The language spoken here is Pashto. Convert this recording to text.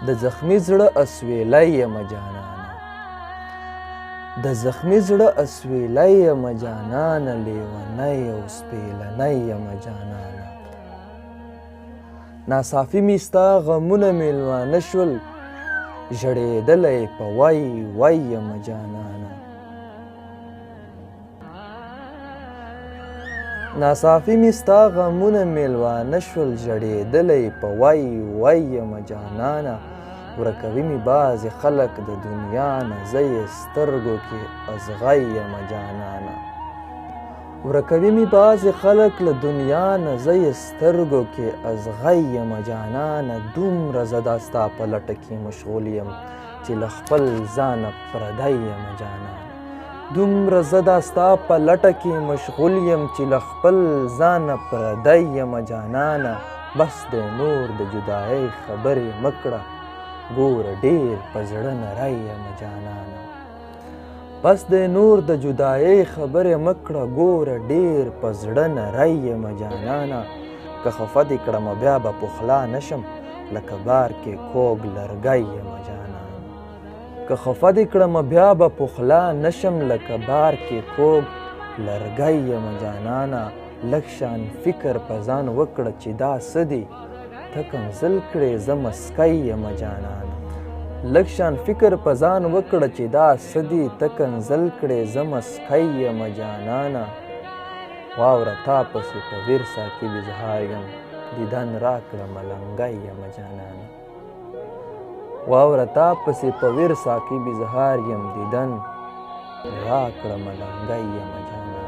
د زخمي زړه اسویلی یمه جانانه د زخمي زړه اسویلی یمه جانانه لیونی او سپېلنی یمه جانانه ناصافي مې ستا غمونه میلمانه شول ژړېدلی په وای وای یمه جانانه ناصافي مې ستا غمونه میلوانه شول ژړېدلی په وای وای یمه جانانه ورکوي مې بعضې خلک د دنیا نه زه یې سترګو کې ازغی یمه جانانه ورکوي مې بعضې خلک له دنیا نه زه یې سترګو کې ازغی یمه جانانه دومره زه دا ستا په لټه کې مشغول یم چې له خپل ځانه پردی یمه جانانه دومره زه دا ستا په لټه کې مشغول یم چې له خپل ځانه پردی یمه جانانه بس دی نور د جدایۍ خبرې مه کړه ګوره ډېر په زړه نری یمه جانانه بس دی نور د جدایۍ خبرې مه کړه ګوره ډېر په زړه نری یمه جانانه که خفه دې کړمه بیا به پخلا نشم لکه بار کې کوږ لرګی یمه جانانه که خفه دې کړمه بیا به پخلا نشم لکه بار کې کوږ لرګی یمه جانانه لږ شان فکر په ځان وکړه چې دا څه دي ته کنځل کړې زه مسکی یمه جانانه لږ شان فکر په ځان وکړه چې دا څه دي ته کنځل کړې زه مسکی یمه جانانه واوره تا پسې په ورسا کې اظهار یم دیدن راکړه ملنګی یمه جانانه واوره تا پسې په ورسا کې اظهار یم دیدن راکړه ملنګی یمه جانانه